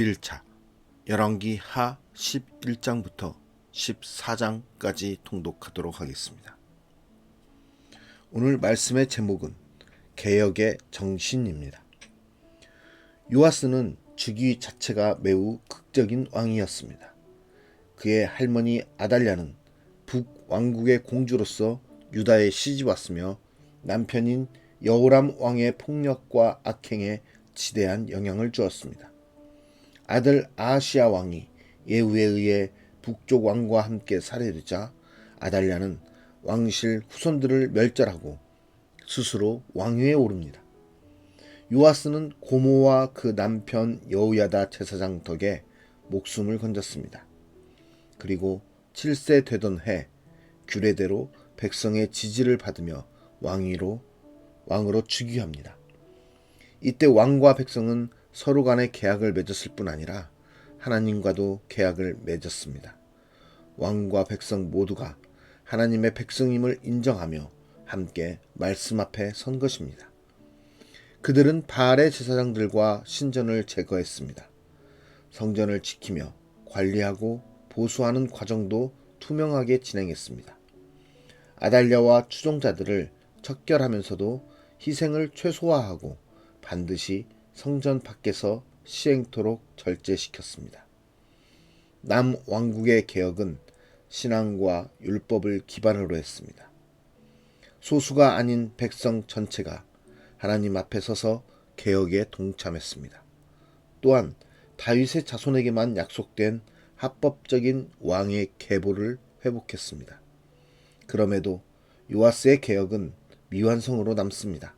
1차 열왕기 하 11장부터 14장까지 통독하도록 하겠습니다. 오늘 말씀의 제목은 개혁의 정신입니다. 요아스는 즉위 자체가 매우 극적인 왕이었습니다. 그의 할머니 아달랴는 북왕국의 공주로서 유다에 시집왔으며 남편인 여호람 왕의 폭력과 악행에 지대한 영향을 주었습니다. 아들 아하시야 왕이 예후에 의해 북쪽 왕과 함께 살해되자 아달랴는 왕실 후손들을 멸절하고 스스로 왕위에 오릅니다. 요아스는 고모와 그 남편 여호야다 제사장 덕에 목숨을 건졌습니다. 그리고 7세 되던 해 규례대로 백성의 지지를 받으며 왕으로 즉위합니다. 이때 왕과 백성은 서로 간에 계약을 맺었을 뿐 아니라 하나님과도 계약을 맺었습니다. 왕과 백성 모두가 하나님의 백성임을 인정하며 함께 말씀 앞에 선 것입니다. 그들은 바알의 제사장들과 신전을 제거했습니다. 성전을 지키며 관리하고 보수하는 과정도 투명하게 진행했습니다. 아달랴와 추종자들을 척결하면서도 희생을 최소화하고 반드시 성전 밖에서 시행토록 절제시켰습니다. 남왕국의 개혁은 신앙과 율법을 기반으로 했습니다. 소수가 아닌 백성 전체가 하나님 앞에 서서 개혁에 동참했습니다. 또한 다윗의 자손에게만 약속된 합법적인 왕의 계보를 회복했습니다. 그럼에도 요아스의 개혁은 미완성으로 남습니다.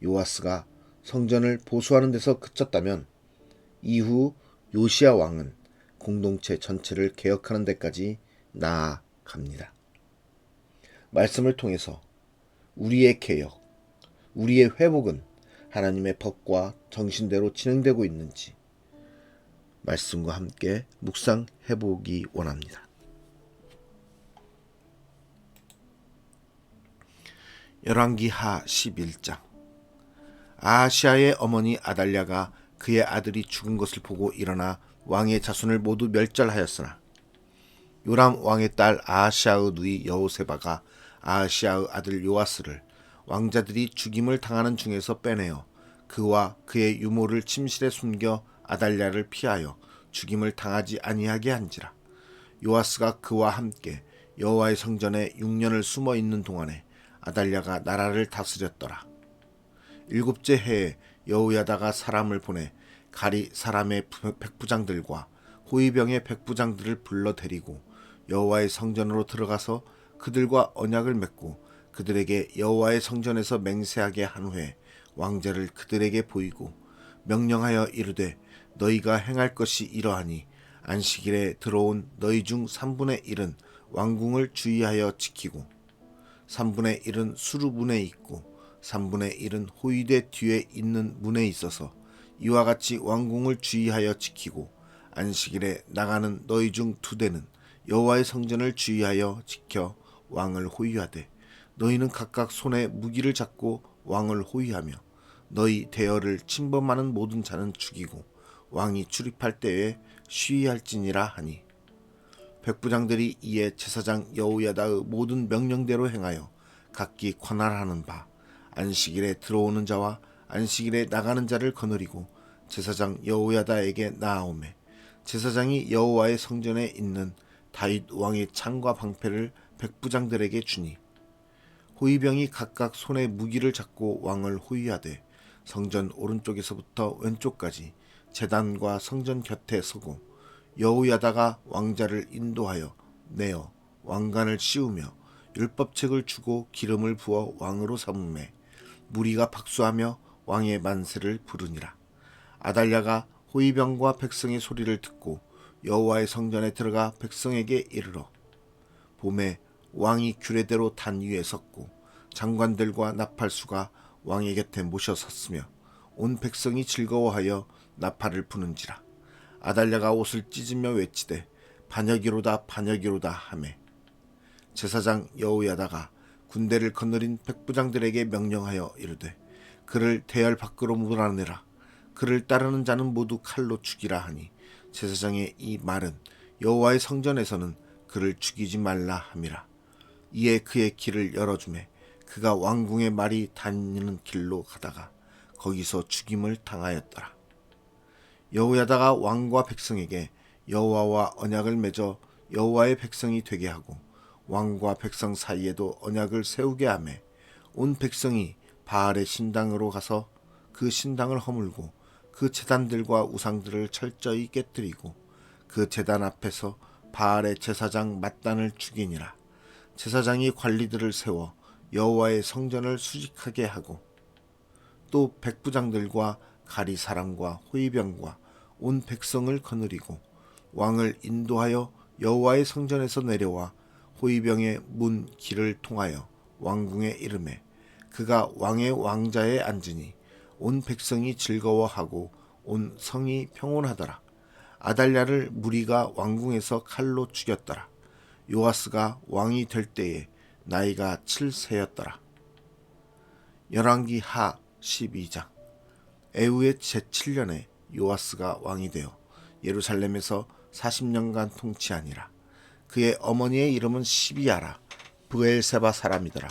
요아스가 성전을 보수하는 데서 그쳤다면 이후 요시야 왕은 공동체 전체를 개혁하는 데까지 나아갑니다. 말씀을 통해서 우리의 개혁, 우리의 회복은 하나님의 법과 정신대로 진행되고 있는지 말씀과 함께 묵상해 보기 원합니다. 열왕기 하 11장 아하시아의 어머니 아달랴가 그의 아들이 죽은 것을 보고 일어나 왕의 자손을 모두 멸절하였으나 요람 왕의 딸 아하시아의 누이 여호세바가 아하시아의 아들 요아스를 왕자들이 죽임을 당하는 중에서 빼내어 그와 그의 유모를 침실에 숨겨 아달랴를 피하여 죽임을 당하지 아니하게 한지라. 요아스가 그와 함께 여호와의 성전에 6년을 숨어 있는 동안에 아달랴가 나라를 다스렸더라. 7째 해에 여호야다가 사람을 보내 가리 사람의 백부장들과 호위병의 백부장들을 불러 데리고 여호와의 성전으로 들어가서 그들과 언약을 맺고 그들에게 여호와의 성전에서 맹세하게 한 후에 왕자를 그들에게 보이고 명령하여 이르되 너희가 행할 것이 이러하니 안식일에 들어온 너희 중 3분의 1은 왕궁을 주의하여 지키고 3분의 1은 수루문에 있고 3분의 1은 호위대 뒤에 있는 문에 있어서 이와 같이 왕궁을 주의하여 지키고 안식일에 나가는 너희 중 2대는 여호와의 성전을 주의하여 지켜 왕을 호위하되 너희는 각각 손에 무기를 잡고 왕을 호위하며 너희 대열을 침범하는 모든 자는 죽이고 왕이 출입할 때에 쉬할지니라 하니 백부장들이 이에 제사장 여호야다의 모든 명령대로 행하여 각기 관할하는 바 안식일에 들어오는 자와 안식일에 나가는 자를 거느리고 제사장 여호야다에게 나아오매 제사장이 여호와의 성전에 있는 다윗 왕의 창과 방패를 백부장들에게 주니 호위병이 각각 손에 무기를 잡고 왕을 호위하되 성전 오른쪽에서부터 왼쪽까지 제단과 성전 곁에 서고 여호야다가 왕자를 인도하여 내어 왕관을 씌우며 율법책을 주고 기름을 부어 왕으로 삼음에 무리가 박수하며 왕의 만세를 부르니라. 아달랴가 호위병과 백성의 소리를 듣고 여호와의 성전에 들어가 백성에게 이르러 봄에 왕이 규례대로 단 위에 섰고 장관들과 나팔수가 왕의 곁에 모셔 섰으며 온 백성이 즐거워하여 나팔을 부는지라. 아달랴가 옷을 찢으며 외치되 반역이로다 반역이로다 하매 제사장 여호야다가 군대를 거느린 백부장들에게 명령하여 이르되 그를 대열 밖으로 몰아내라. 그를 따르는 자는 모두 칼로 죽이라 하니 제사장의 이 말은 여호와의 성전에서는 그를 죽이지 말라 함이라. 이에 그의 길을 열어주매 그가 왕궁의 말이 다니는 길로 가다가 거기서 죽임을 당하였더라. 여호야다가 왕과 백성에게 여호와와 언약을 맺어 여호와의 백성이 되게 하고 왕과 백성 사이에도 언약을 세우게 하매 온 백성이 바알의 신당으로 가서 그 신당을 허물고 그 제단들과 우상들을 철저히 깨뜨리고 그 제단 앞에서 바알의 제사장 맏단을 죽이니라. 제사장이 관리들을 세워 여호와의 성전을 수직하게 하고 또 백부장들과 가리사람과 호위병과 온 백성을 거느리고 왕을 인도하여 여호와의 성전에서 내려와 호위병의 문 길을 통하여 왕궁에 이르매 그가 왕의 왕자에 앉으니 온 백성이 즐거워하고 온 성이 평온하더라. 아달랴를 무리가 왕궁에서 칼로 죽였더라. 요아스가 왕이 될 때에 나이가 7세였더라. 열왕기 하 12장. 에후의 제7년에 요아스가 왕이 되어 예루살렘에서 40년간 통치하니라. 그의 어머니의 이름은 시비야라 브엘세바 사람이더라.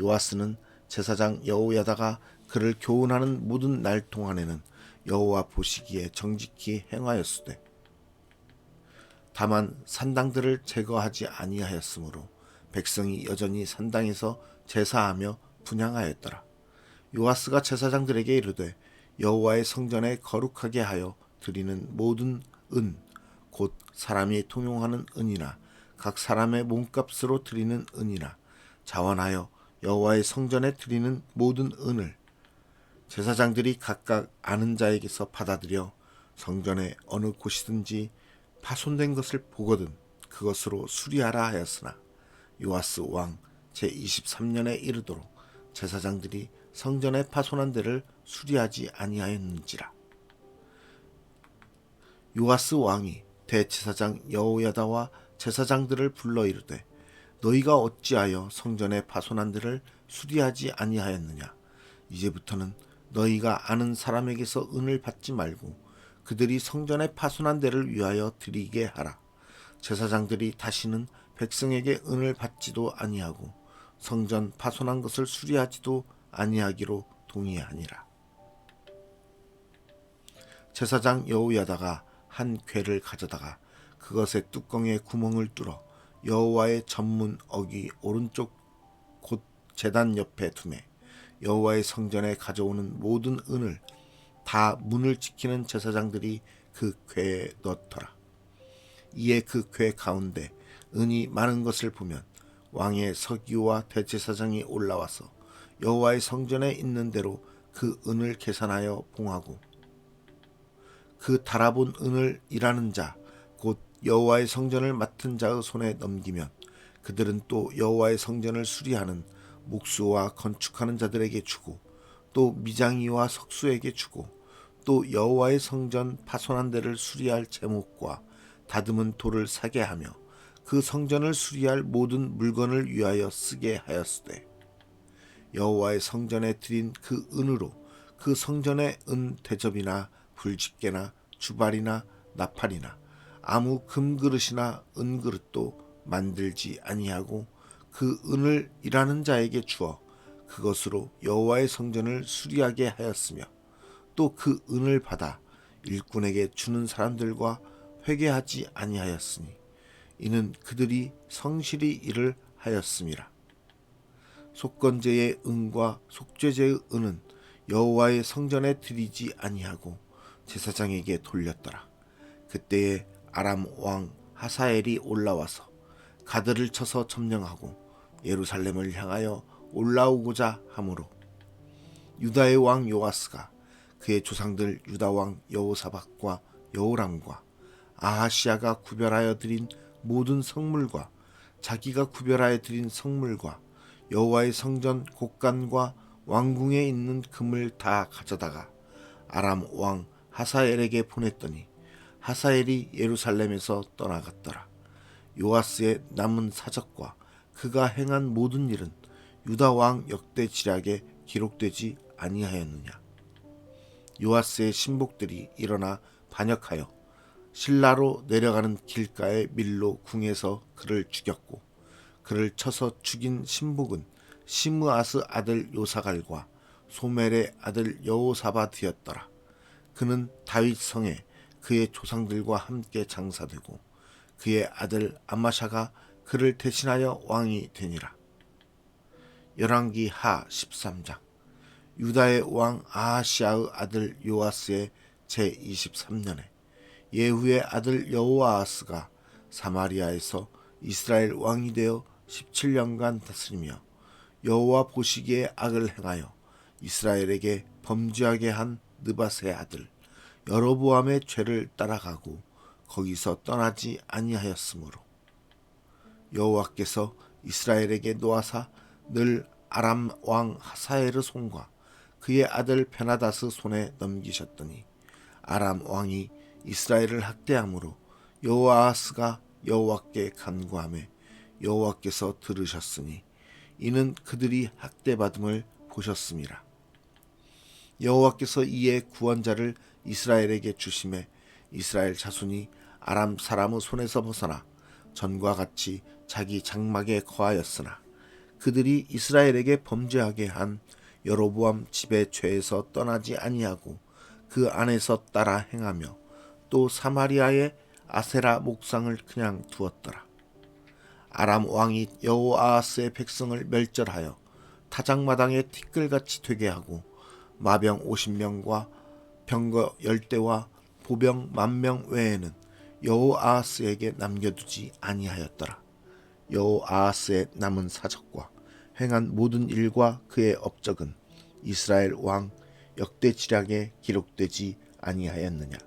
요아스는 제사장 여호야다가 그를 교훈하는 모든 날 동안에는 여호와 보시기에 정직히 행하였으되 다만 산당들을 제거하지 아니하였으므로 백성이 여전히 산당에서 제사하며 분향하였더라. 요아스가 제사장들에게 이르되 여호와의 성전에 거룩하게 하여 드리는 모든 은 곧 사람이 통용하는 은이나 각 사람의 몸값으로 드리는 은이나 자원하여 여호와의 성전에 드리는 모든 은을 제사장들이 각각 아는 자에게서 받아들여 성전의 어느 곳이든지 파손된 것을 보거든 그것으로 수리하라 하였으나 요아스 왕 제23년에 이르도록 제사장들이 성전의 파손한 데를 수리하지 아니하였는지라. 요아스 왕이 대제사장 여호야다와 제사장들을 불러 이르되 너희가 어찌하여 성전의 파손한 데를 수리하지 아니하였느냐. 이제부터는 너희가 아는 사람에게서 은을 받지 말고 그들이 성전의 파손한 데를 위하여 드리게 하라. 제사장들이 다시는 백성에게 은을 받지도 아니하고 성전 파손한 것을 수리하지도 아니하기로 동의하니라. 제사장 여호야다가 한 궤를 가져다가 그것의 뚜껑에 구멍을 뚫어 여호와의 전문 어기 오른쪽 곧 제단 옆에 두매 여호와의 성전에 가져오는 모든 은을 다 문을 지키는 제사장들이 그 궤에 넣더라. 이에 그 궤 가운데 은이 많은 것을 보면 왕의 서기와 대제사장이 올라와서 여호와의 성전에 있는 대로 그 은을 계산하여 봉하고 그 달아본 은을 일하는 자 곧 여호와의 성전을 맡은 자의 손에 넘기면 그들은 또 여호와의 성전을 수리하는 목수와 건축하는 자들에게 주고 또 미장이와 석수에게 주고 또 여호와의 성전 파손한 데를 수리할 제목과 다듬은 돌을 사게 하며 그 성전을 수리할 모든 물건을 위하여 쓰게 하였으되 여호와의 성전에 드린 그 은으로 그 성전의 은 대접이나 불집게나 주발이나 나팔이나 아무 금그릇이나 은그릇도 만들지 아니하고 그 은을 일하는 자에게 주어 그것으로 여호와의 성전을 수리하게 하였으며 또 그 은을 받아 일꾼에게 주는 사람들과 회개하지 아니하였으니 이는 그들이 성실히 일을 하였음이라. 속건제의 은과 속죄제의 은은 여호와의 성전에 드리지 아니하고 제사장에게 돌렸더라. 그때에 아람 왕 하사엘이 올라와서 가드를 쳐서 점령하고 예루살렘을 향하여 올라오고자 하므로 유다의 왕 요아스가 그의 조상들 유다 왕 여호사박과 여호람과 아하시아가 구별하여 드린 모든 성물과 자기가 구별하여 드린 성물과 여호와의 성전 곡간과 왕궁에 있는 금을 다 가져다가 아람 왕 하사엘에게 보냈더니 하사엘이 예루살렘에서 떠나갔더라. 요아스의 남은 사적과 그가 행한 모든 일은 유다 왕 역대 지략에 기록되지 아니하였느냐. 요아스의 신복들이 일어나 반역하여 실라로 내려가는 길가의 밀로 궁에서 그를 죽였고, 그를 쳐서 죽인 신복은 시므아스 아들 요사갈과 소멜의 아들 여호사밧이었더라. 그는 다윗 성에 그의 조상들과 함께 장사되고 그의 아들 아마샤가 그를 대신하여 왕이 되니라. 열왕기 하 13장. 유다의 왕 아하시아의 아들 요아스의 제23년에 예후의 아들 여호아하스가 사마리아에서 이스라엘 왕이 되어 17년간 다스리며 여호와 보시기에 악을 행하여 이스라엘에게 범죄하게 한 느밧의 아들 여로보암의 죄를 따라가고 거기서 떠나지 아니하였으므로 여호와께서 이스라엘에게 노하사 늘 아람 왕 하사엘의 손과 그의 아들 베나다스 손에 넘기셨더니 아람 왕이 이스라엘을 학대함으로 여호아하스가 여호와께 간구하매 여호와께서 들으셨으니 이는 그들이 학대받음을 보셨음이라. 여호와께서 이에 구원자를 이스라엘에게 주심에 이스라엘 자손이 아람 사람의 손에서 벗어나 전과 같이 자기 장막에 거하였으나 그들이 이스라엘에게 범죄하게 한 여로보암 집의 죄에서 떠나지 아니하고 그 안에서 따라 행하며 또 사마리아의 아세라 목상을 그냥 두었더라. 아람 왕이 여호아하스의 백성을 멸절하여 타작마당에 티끌같이 되게 하고 마병 50명과 병거 10대와 보병 10,000명 외에는 여호아하스에게 남겨두지 아니하였더라. 여호아하스의 남은 사적과 행한 모든 일과 그의 업적은 이스라엘 왕 역대지략에 기록되지 아니하였느냐.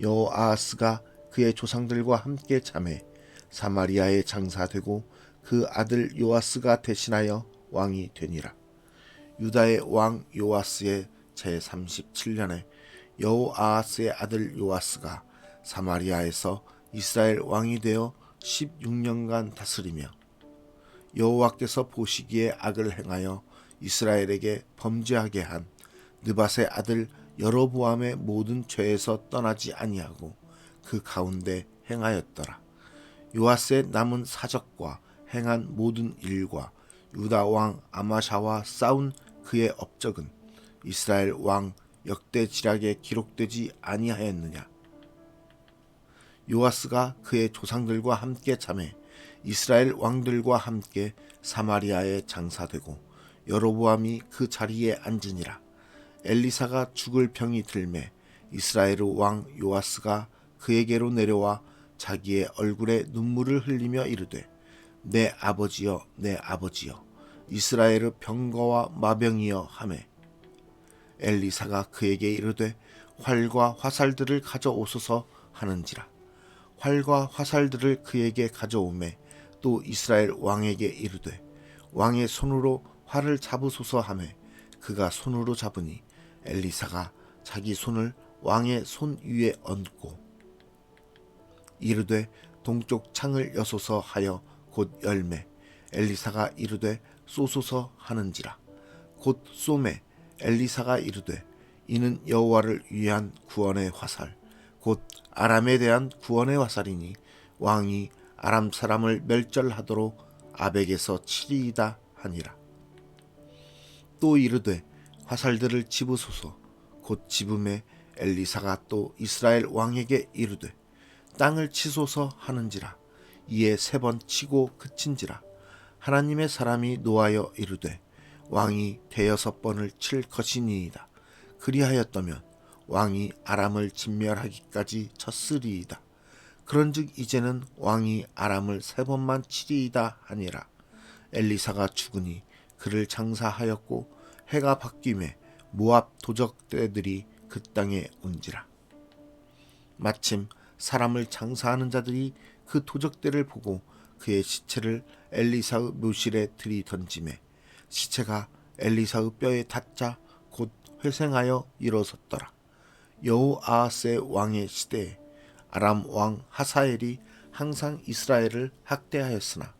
여호아하스가 그의 조상들과 함께 잠에 사마리아에 장사되고 그 아들 요아스가 대신하여 왕이 되니라. 유다의 왕 요아스의 제37년에 여호아하스의 아들 요아스가 사마리아에서 이스라엘 왕이 되어 16년간 다스리며 여호와께서 보시기에 악을 행하여 이스라엘에게 범죄하게 한 느밧의 아들 여로보암의 모든 죄에서 떠나지 아니하고 그 가운데 행하였더라. 요아스의 남은 사적과 행한 모든 일과 유다 왕 아마샤와 싸운 그의 업적은 이스라엘 왕 역대지략에 기록되지 아니하였느냐. 요아스가 그의 조상들과 함께 잠에 이스라엘 왕들과 함께 사마리아에 장사되고 여로보암이 그 자리에 앉으니라. 엘리사가 죽을 병이 들매 이스라엘의 왕 요아스가 그에게로 내려와 자기의 얼굴에 눈물을 흘리며 이르되 내 아버지여 내 아버지여 이스라엘의 병거와 마병이여 하매 엘리사가 그에게 이르되 활과 화살들을 가져오소서 하는지라. 활과 화살들을 그에게 가져오매 또 이스라엘 왕에게 이르되 왕의 손으로 활을 잡으소서 하매 그가 손으로 잡으니 엘리사가 자기 손을 왕의 손 위에 얹고 이르되 동쪽 창을 여소서 하여 곧 열매 엘리사가 이르되 쏘소서 하는지라. 곧 쏘매 엘리사가 이르되 이는 여호와를 위한 구원의 화살 곧 아람에 대한 구원의 화살이니 왕이 아람 사람을 멸절하도록 아벡에서 치리이다 하니라. 또 이르되 화살들을 집으소서. 곧 집음에 엘리사가 또 이스라엘 왕에게 이르되 땅을 치소서 하는지라. 이에 3번 치고 그친지라. 하나님의 사람이 노하여 이르되 왕이 6번을 칠 것이니이다. 그리하였다면 왕이 아람을 진멸하기까지 쳤으리이다. 그런즉 이제는 왕이 아람을 3번만 치리이다 하니라. 엘리사가 죽으니 그를 장사하였고 해가 바뀜에 모압 도적대들이 그 땅에 온지라. 마침 사람을 장사하는 자들이 그 도적대를 보고 그의 시체를 엘리사의 묘실에 들이던지매 시체가 엘리사의 뼈에 닿자 곧 회생하여 일어섰더라. 여호아하스의 왕의 시대에 아람 왕 하사엘이 항상 이스라엘을 학대하였으나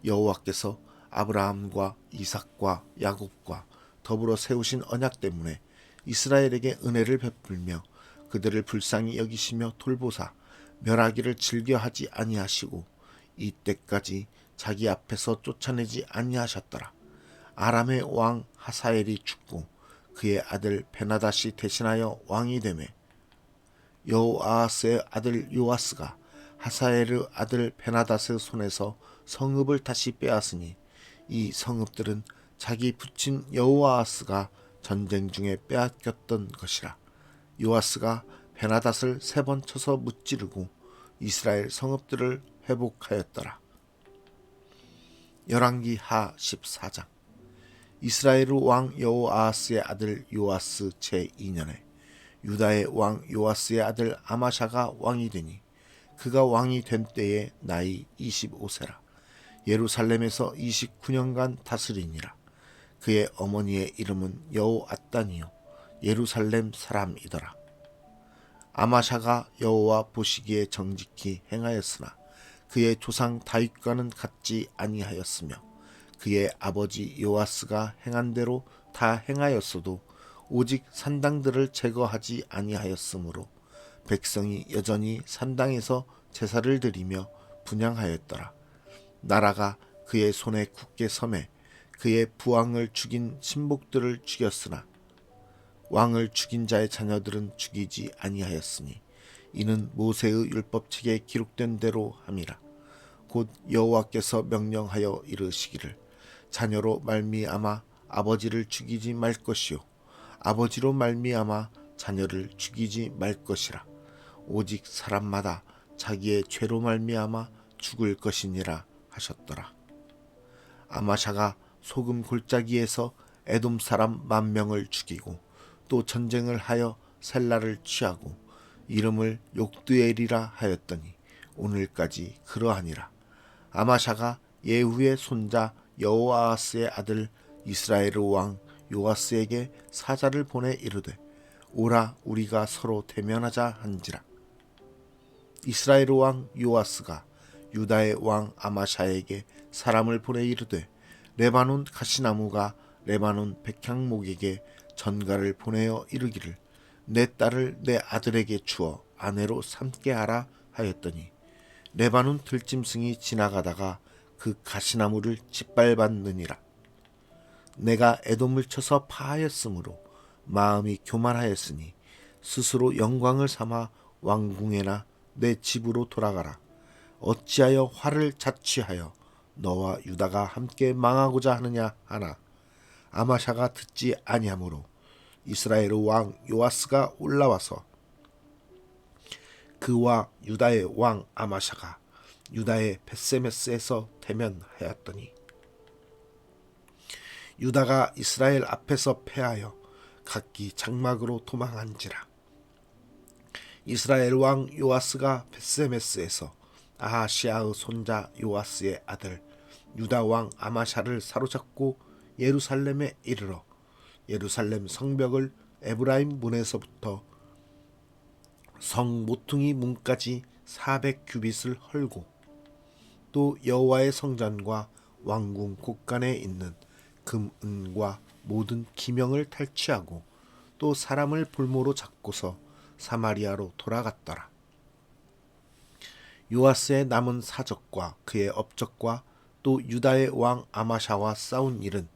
여호와께서 아브라함과 이삭과 야곱과 더불어 세우신 언약 때문에 이스라엘에게 은혜를 베풀며 그들을 불쌍히 여기시며 돌보사 멸하기를 즐겨하지 아니하시고 이때까지 자기 앞에서 쫓아내지 아니하셨더라. 아람의 왕 하사엘이 죽고 그의 아들 베나다시 대신하여 왕이 되매 여호아하스의 아들 요아스가 하사엘의 아들 베나닷의 손에서 성읍을 다시 빼앗으니 이 성읍들은 자기 부친 여호아하스가 전쟁 중에 빼앗겼던 것이라. 요아스가 베나닷을 3번 쳐서 무찌르고 이스라엘 성읍들을 회복하였더라. 열왕기 하 14장. 이스라엘 왕 여호아하스의 아들 요아스 제2년에 유다의 왕 요아스의 아들 아마샤가 왕이 되니 그가 왕이 된 때에 나이 25세라. 예루살렘에서 29년간 다스리니라. 그의 어머니의 이름은 여호앗단이요 예루살렘 사람이더라. 아마샤가 여호와 보시기에 정직히 행하였으나 그의 조상 다윗과는 같지 아니하였으며 그의 아버지 요아스가 행한 대로 다 행하였어도 오직 산당들을 제거하지 아니하였으므로 백성이 여전히 산당에서 제사를 드리며 분향하였더라. 나라가 그의 손에 굳게 섬에 그의 부왕을 죽인 신복들을 죽였으나 왕을 죽인 자의 자녀들은 죽이지 아니하였으니 이는 모세의 율법책에 기록된 대로 함이라. 곧 여호와께서 명령하여 이르시기를 자녀로 말미암아 아버지를 죽이지 말 것이요 아버지로 말미암아 자녀를 죽이지 말 것이라. 오직 사람마다 자기의 죄로 말미암아 죽을 것이니라 하셨더라. 아마샤가 소금 골짜기에서 에돔 사람 10,000명을 죽이고 또 전쟁을 하여 셀라를 취하고 이름을 욕드엘이라 하였더니 오늘까지 그러하니라. 아마샤가 예후의 손자 여호아하스의 아들 이스라엘의 왕 요아스에게 사자를 보내 이르되 오라 우리가 서로 대면하자 한지라. 이스라엘의 왕 요아스가 유다의 왕 아마샤에게 사람을 보내 이르되 레바논 가시나무가 레바논 백향목에게 전가를 보내어 이르기를 내 딸을 내 아들에게 주어 아내로 삼게 하라 하였더니 레바논 들짐승이 지나가다가 그 가시나무를 짓밟았느니라. 내가 에돔을 쳐서 파하였으므로 마음이 교만하였으니 스스로 영광을 삼아 왕궁에나 내 집으로 돌아가라. 어찌하여 화를 자취하여 너와 유다가 함께 망하고자 하느냐 하나 아마샤가 듣지 아니하므로 이스라엘의 왕 요아스가 올라와서 그와 유다의 왕 아마샤가 유다의 벳세메스에서 대면하였더니 유다가 이스라엘 앞에서 패하여 각기 장막으로 도망한지라. 이스라엘 왕 요아스가 벳세메스에서 아하시아의 손자 요아스의 아들 유다 왕 아마샤를 사로잡고 예루살렘에 이르러 예루살렘 성벽을 에브라임 문에서부터 성 모퉁이 문까지 400규빗을 헐고 또 여호와의 성전과 왕궁 곳간에 있는 금, 은과 모든 기명을 탈취하고 또 사람을 볼모로 잡고서 사마리아로 돌아갔더라. 요아스의 남은 사적과 그의 업적과 또 유다의 왕 아마샤와 싸운 일은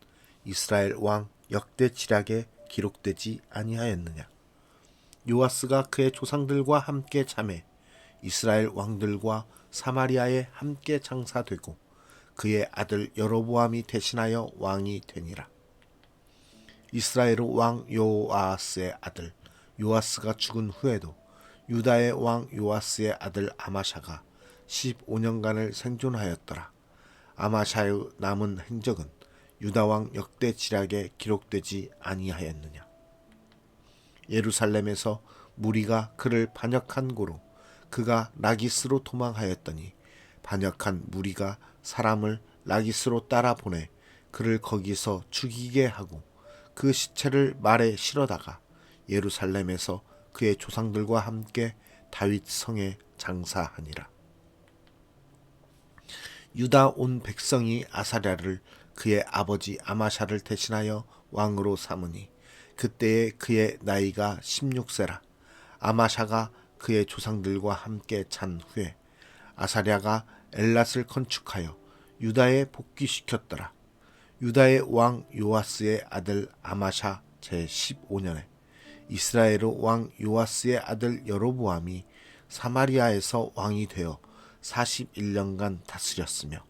이스라엘 왕 역대지략에 기록되지 아니하였느냐. 요아스가 그의 조상들과 함께 잠에 이스라엘 왕들과 사마리아에 함께 장사되고 그의 아들 여로보암이 대신하여 왕이 되니라. 이스라엘의 왕 요아스의 아들 요아스가 죽은 후에도 유다의 왕 요아스의 아들 아마샤가 15년간을 생존하였더라. 아마샤의 남은 행적은 유다 왕 역대지략에 기록되지 아니하였느냐. 예루살렘에서 무리가 그를 반역한 고로 그가 라기스로 도망하였더니 반역한 무리가 사람을 라기스로 따라 보내 그를 거기서 죽이게 하고 그 시체를 말에 실어다가 예루살렘에서 그의 조상들과 함께 다윗 성에 장사하니라. 유다 온 백성이 아사랴를 그의 아버지 아마샤를 대신하여 왕으로 삼으니 그때에 그의 나이가 16세라. 아마샤가 그의 조상들과 함께 잔 후에 아사랴가 엘랏을 건축하여 유다에 복귀시켰더라. 유다의 왕 요아스의 아들 아마샤 제15년에 이스라엘의 왕 요아스의 아들 여로보암이 사마리아에서 왕이 되어 41년간 다스렸으며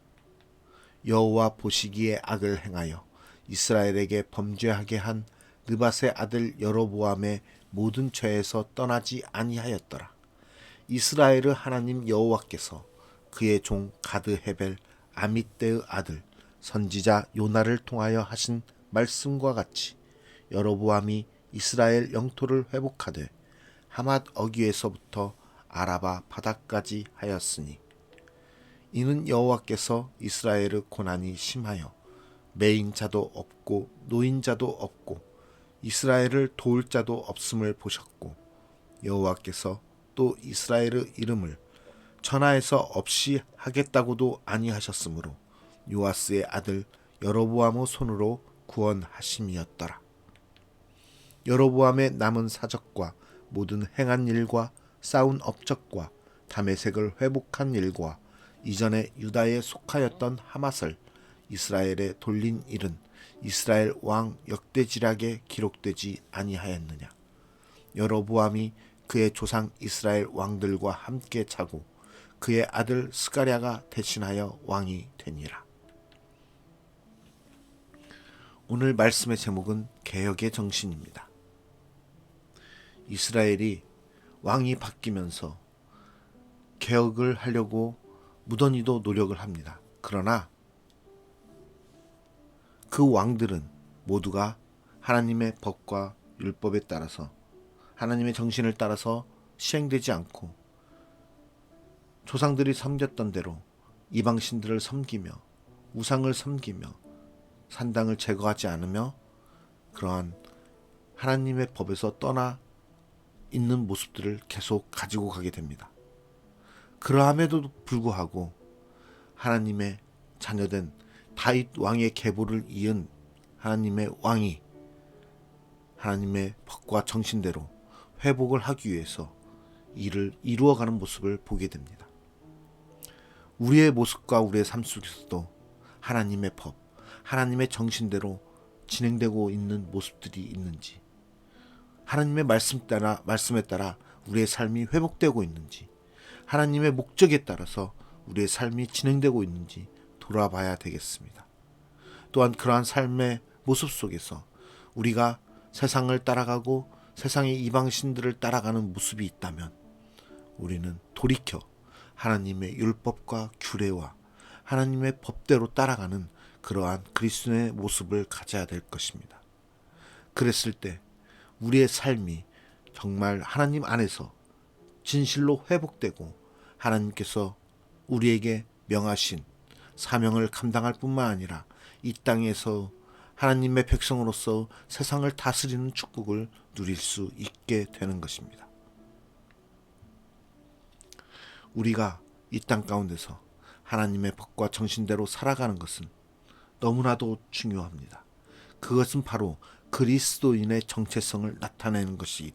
여호와 보시기에 악을 행하여 이스라엘에게 범죄하게 한 느밧의 아들 여로보암의 모든 죄에서 떠나지 아니하였더라. 이스라엘의 하나님 여호와께서 그의 종 가드 헤벨 아mit대의 아들 선지자 요나를 통하여 하신 말씀과 같이 여로보암이 이스라엘 영토를 회복하되 하맛 어귀에서부터 아라바 바다까지 하였으니 이는 여호와께서 이스라엘의 고난이 심하여 매인자도 없고 노인자도 없고 이스라엘을 도울 자도 없음을 보셨고 여호와께서 또 이스라엘의 이름을 천하에서 없이 하겠다고도 아니하셨으므로 요아스의 아들 여로보암의 손으로 구원하심이었더라. 여로보암의 남은 사적과 모든 행한 일과 쌓은 업적과 다메섹을 회복한 일과 이전에 유다에 속하였던 하맛을 이스라엘에 돌린 일은 이스라엘 왕 역대지략에 기록되지 아니하였느냐. 여로보암이 그의 조상 이스라엘 왕들과 함께 자고 그의 아들 스가랴가 대신하여 왕이 되니라. 오늘 말씀의 제목은 개혁의 정신입니다. 이스라엘이 왕이 바뀌면서 개혁을 하려고 무던히도 노력을 합니다. 그러나 그 왕들은 모두가 하나님의 법과 율법에 따라서 하나님의 정신을 따라서 시행되지 않고 조상들이 섬겼던 대로 이방신들을 섬기며 우상을 섬기며 산당을 제거하지 않으며 그러한 하나님의 법에서 떠나 있는 모습들을 계속 가지고 가게 됩니다. 그러함에도 불구하고 하나님의 자녀된 다윗 왕의 계보를 이은 하나님의 왕이 하나님의 법과 정신대로 회복을 하기 위해서 일을 이루어가는 모습을 보게 됩니다. 우리의 모습과 우리의 삶 속에서도 하나님의 법, 하나님의 정신대로 진행되고 있는 모습들이 있는지, 하나님의 말씀에 따라 우리의 삶이 회복되고 있는지, 하나님의 목적에 따라서 우리의 삶이 진행되고 있는지 돌아봐야 되겠습니다. 또한 그러한 삶의 모습 속에서 우리가 세상을 따라가고 세상의 이방신들을 따라가는 모습이 있다면 우리는 돌이켜 하나님의 율법과 규례와 하나님의 법대로 따라가는 그러한 그리스도의 모습을 가져야 될 것입니다. 그랬을 때 우리의 삶이 정말 하나님 안에서 진실로 회복되고 하나님께서 우리에게 명하신 사명을 감당할 뿐만 아니라 이 땅에서 하나님의 백성으로서 세상을 다스리는 축복을 누릴 수 있게 되는 것입니다. 우리가 이 땅 가운데서 하나님의 법과 정신대로 살아가는 것은 너무나도 중요합니다. 그것은 바로 그리스도인의 정체성을 나타내는 것이기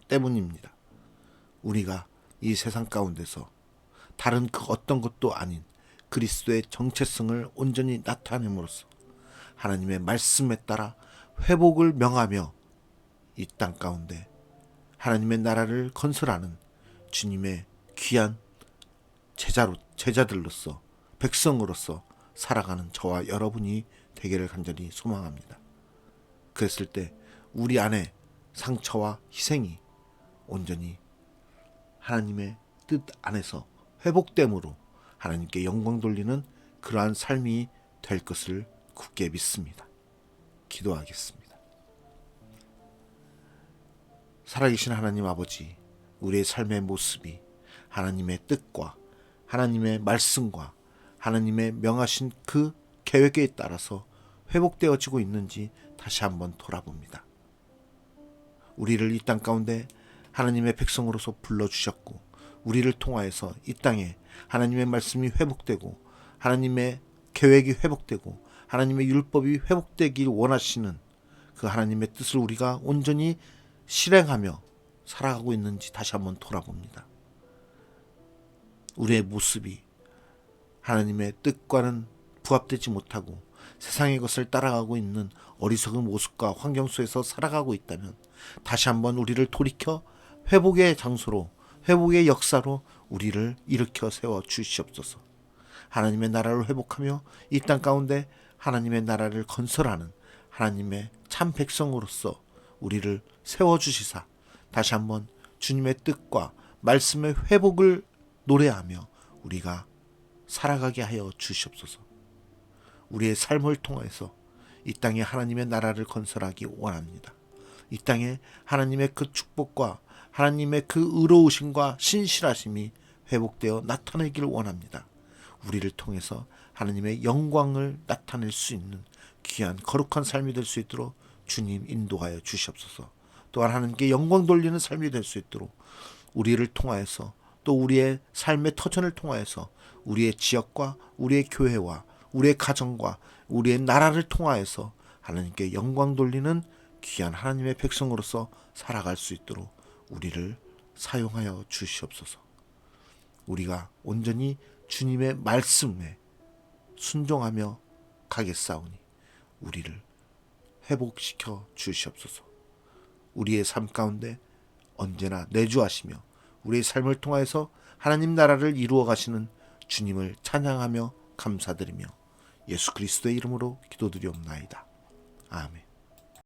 때문입니다. 우리가 이 세상 가운데서 다른 그 어떤 것도 아닌 그리스도의 정체성을 온전히 나타냄으로써 하나님의 말씀에 따라 회복을 명하며 이 땅 가운데 하나님의 나라를 건설하는 주님의 귀한 제자들로서 백성으로서 살아가는 저와 여러분이 되기를 간절히 소망합니다. 그랬을 때 우리 안에 상처와 희생이 온전히 하나님의 뜻 안에서 회복됨으로 하나님께 영광 돌리는 그러한 삶이 될 것을 굳게 믿습니다. 기도하겠습니다. 살아계신 하나님 아버지, 우리의 삶의 모습이 하나님의 뜻과 하나님의 말씀과 하나님의 명하신 그 계획에 따라서 회복되어지고 있는지 다시 한번 돌아봅니다. 우리를 이 땅 가운데 하나님의 백성으로서 불러주셨고 우리를 통하여서 이 땅에 하나님의 말씀이 회복되고 하나님의 계획이 회복되고 하나님의 율법이 회복되길 원하시는 그 하나님의 뜻을 우리가 온전히 실행하며 살아가고 있는지 다시 한번 돌아봅니다. 우리의 모습이 하나님의 뜻과는 부합되지 못하고 세상의 것을 따라가고 있는 어리석은 모습과 환경 속에서 살아가고 있다면 다시 한번 우리를 돌이켜 회복의 장소로, 회복의 역사로 우리를 일으켜 세워 주시옵소서. 하나님의 나라를 회복하며 이 땅 가운데 하나님의 나라를 건설하는 하나님의 참 백성으로서 우리를 세워주시사 다시 한번 주님의 뜻과 말씀의 회복을 노래하며 우리가 살아가게 하여 주시옵소서. 우리의 삶을 통해서 이 땅에 하나님의 나라를 건설하기 원합니다. 이 땅에 하나님의 그 축복과 하나님의 그 의로우심과 신실하심이 회복되어 나타내기를 원합니다. 우리를 통해서 하나님의 영광을 나타낼 수 있는 귀한 거룩한 삶이 될 수 있도록 주님 인도하여 주시옵소서. 또한 하나님께 영광 돌리는 삶이 될 수 있도록 우리를 통하여서 또 우리의 삶의 터전을 통하여서 우리의 지역과 우리의 교회와 우리의 가정과 우리의 나라를 통하여서 하나님께 영광 돌리는 귀한 하나님의 백성으로서 살아갈 수 있도록 우리를 사용하여 주시옵소서. 우리가 온전히 주님의 말씀에 순종하며 가겠사오니 우리를 회복시켜 주시옵소서. 우리의 삶 가운데 언제나 내주하시며 우리의 삶을 통하여서 하나님 나라를 이루어 가시는 주님을 찬양하며 감사드리며 예수 그리스도의 이름으로 기도드리옵나이다. 아멘.